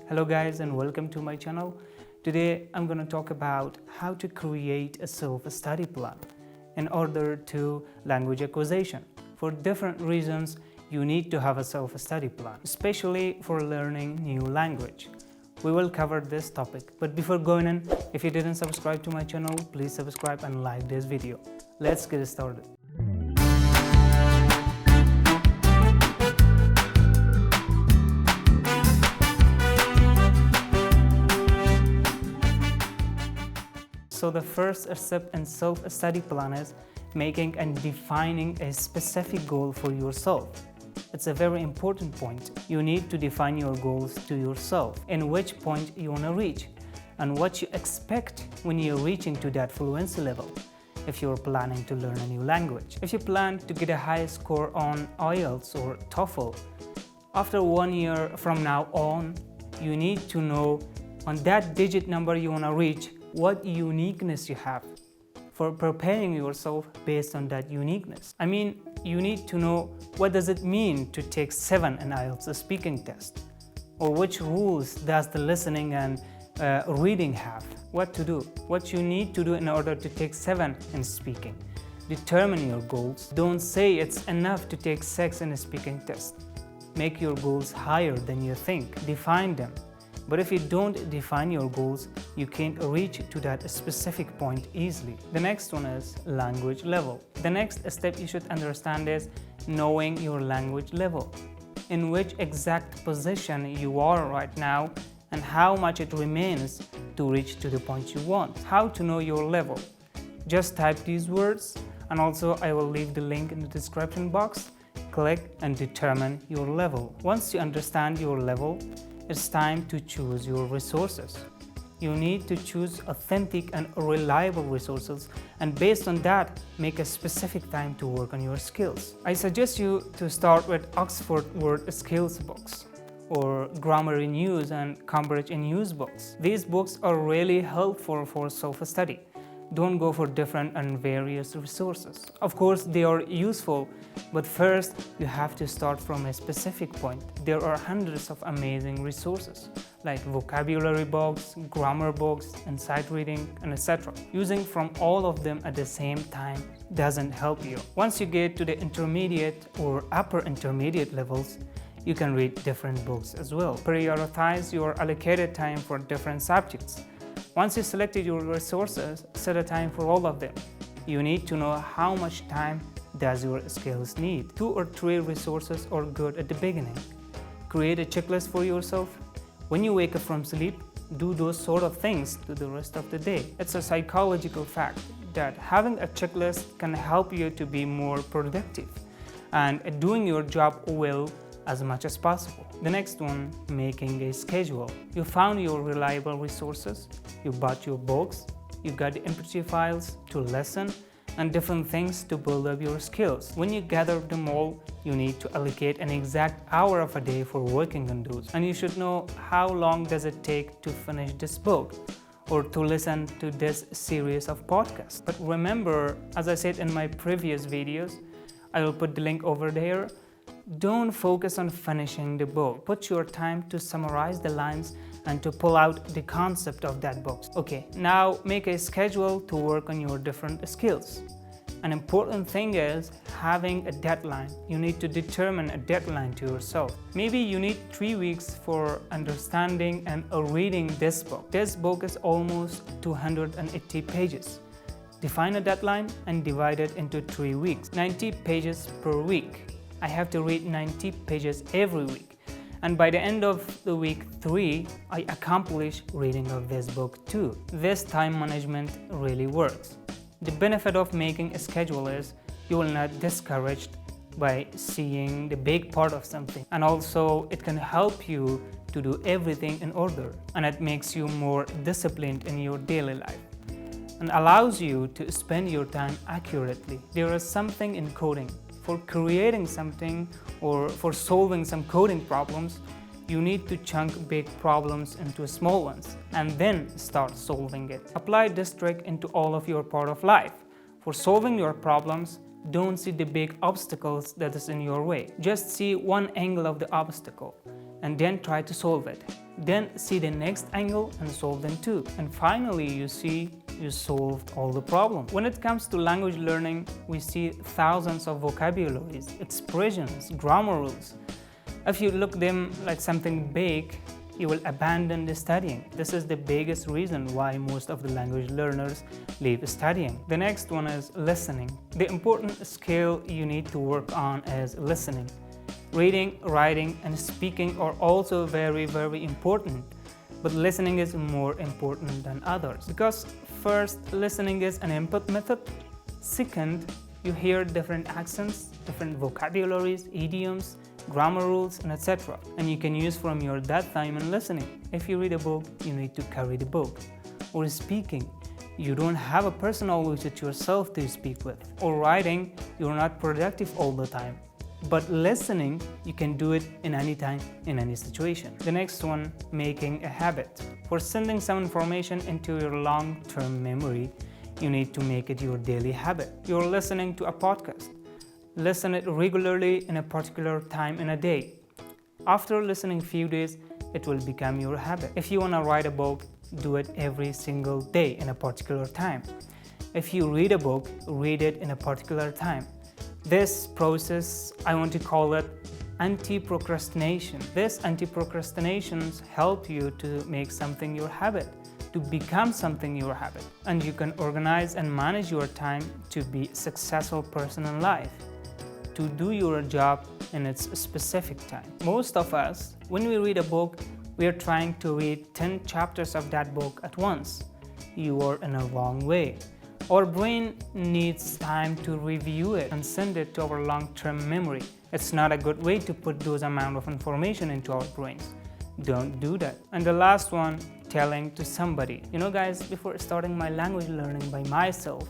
Hello guys and welcome to my channel. Today I'm going to talk about how to create a self-study plan in order to language acquisition. For different reasons you need to have a self-study plan, especially for learning new language. We will cover this topic, but before going in, if you didn't subscribe to my channel, please subscribe and like this video. Let's get started. So the first step in self-study plan is making and defining a specific goal for yourself. It's a very important point. You need to define your goals to yourself, in which point you want to reach, and what you expect when you're reaching to that fluency level. If you're planning to learn a new language, if you plan to get a high score on IELTS or TOEFL, after 1 year from now on, you need to know on that digit number you want to reach, what uniqueness you have for preparing yourself based on that uniqueness. I mean, you need to know what does it mean to take 7 in IELTS speaking test, or which rules does the listening and reading have, what to do, what you need to do in order to take 7 in speaking. Determine your goals. Don't say it's enough to take 6 in a speaking test. Make your goals higher than you think. Define them. But if you don't define your goals, you can't reach to that specific point easily. The next one is language level. The next step you should understand is knowing your language level, in which exact position you are right now and how much it remains to reach to the point you want. How to know your level? Just type these words, and also I will leave the link in the description box. Click and determine your level. Once you understand your level, it's time to choose your resources. You need to choose authentic and reliable resources, and based on that, make a specific time to work on your skills. I suggest you to start with Oxford Word Skills books or Grammar in Use and Cambridge in Use books. These books are really helpful for self-study. Don't go for different and various resources. Of course, they are useful, but first you have to start from a specific point. There are hundreds of amazing resources like vocabulary books, grammar books, and sight reading, and etc. Using from all of them at the same time doesn't help you. Once you get to the intermediate or upper intermediate levels, you can read different books as well. Prioritize your allocated time for different subjects. Once you selected your resources, set a time for all of them. You need to know how much time does your skills need. 2 or 3 resources are good at the beginning. Create a checklist for yourself. When you wake up from sleep, do those sort of things to the rest of the day. It's a psychological fact that having a checklist can help you to be more productive and doing your job well as much as possible. The next one, making a schedule. You found your reliable resources, you bought your books, you got the MP3 files to listen, and different things to build up your skills. When you gather them all, you need to allocate an exact hour of a day for working on those. And you should know how long does it take to finish this book or to listen to this series of podcasts. But remember, as I said in my previous videos, I will put the link over there. Don't focus on finishing the book. Put your time to summarize the lines and to pull out the concept of that book. Okay, now make a schedule to work on your different skills. An important thing is having a deadline. You need to determine a deadline to yourself. Maybe you need 3 weeks for understanding and reading this book. This book is almost 280 pages. Define a deadline and divide it into 3 weeks. 90 pages per week. I have to read 90 pages every week, and by the end of the week 3, I accomplish reading of this book too. This time management really works. The benefit of making a schedule is you will not discouraged by seeing the big part of something, and also it can help you to do everything in order, and it makes you more disciplined in your daily life and allows you to spend your time accurately. There is something in coding. For creating something or for solving some coding problems, you need to chunk big problems into small ones and then start solving it. Apply this trick into all of your part of life. For solving your problems, don't see the big obstacles that is in your way. Just see one angle of the obstacle and then try to solve it. Then see the next angle and solve them too. And finally, you see you solved all the problems. When it comes to language learning, we see thousands of vocabularies, expressions, grammar rules. If you look them like something big, you will abandon the studying. This is the biggest reason why most of the language learners leave studying. The next one is listening. The important skill you need to work on is listening. Reading, writing, and speaking are also very, very important, but listening is more important than others. Because first, listening is an input method. Second, you hear different accents, different vocabularies, idioms, grammar rules, and etc. And you can use from your that time in listening. If you read a book, you need to carry the book. Or speaking, you don't have a person always with yourself to speak with. Or writing, you're not productive all the time. But listening, you can do it in any time, in any situation. The next one, making a habit. For sending some information into your long-term memory, you need to make it your daily habit. You're listening to a podcast. Listen it regularly in a particular time in a day. After listening a few days, it will become your habit. If you want to write a book, do it every single day in a particular time. If you read a book, read it in a particular time. This process, I want to call it anti-procrastination. This anti-procrastinations help you to make something your habit, to become something your habit. And you can organize and manage your time to be a successful person in life, to do your job in its specific time. Most of us, when we read a book, we are trying to read 10 chapters of that book at once. You are in a wrong way. Our brain needs time to review it and send it to our long-term memory. It's not a good way to put those amount of information into our brains. Don't do that. And the last one, telling to somebody. You know guys, before starting my language learning by myself,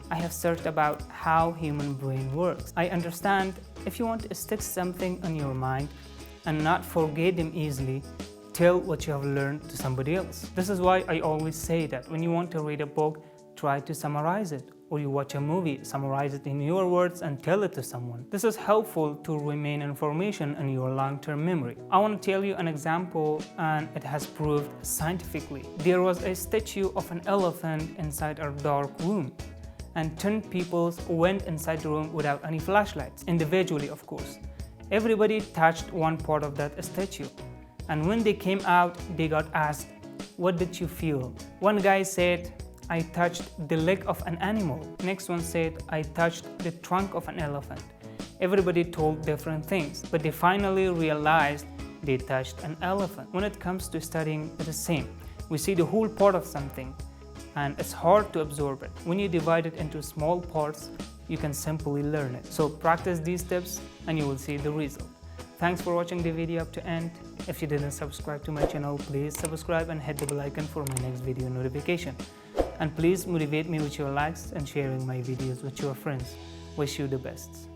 I have searched about how human brain works. I understand if you want to stick something on your mind and not forget them easily, tell what you have learned to somebody else. This is why I always say that when you want to read a book, try to summarize it. Or you watch a movie, summarize it in your words and tell it to someone. This is helpful to remain information in your long-term memory. I want to tell you an example, and it has proved scientifically. There was a statue of an elephant inside a dark room, and 10 people went inside the room without any flashlights, individually of course. Everybody touched one part of that statue, and when they came out, they got asked, "What did you feel?" One guy said, "I touched the leg of an animal." Next one said, "I touched the trunk of an elephant." Everybody told different things, but they finally realized they touched an elephant. When it comes to studying, it's the same. We see the whole part of something, and it's hard to absorb it. When you divide it into small parts, you can simply learn it. So practice these tips and you will see the result. Thanks for watching the video up to end. If you didn't subscribe to my channel, please subscribe and hit the bell icon for my next video notification. And please motivate me with your likes and sharing my videos with your friends. Wish you the best.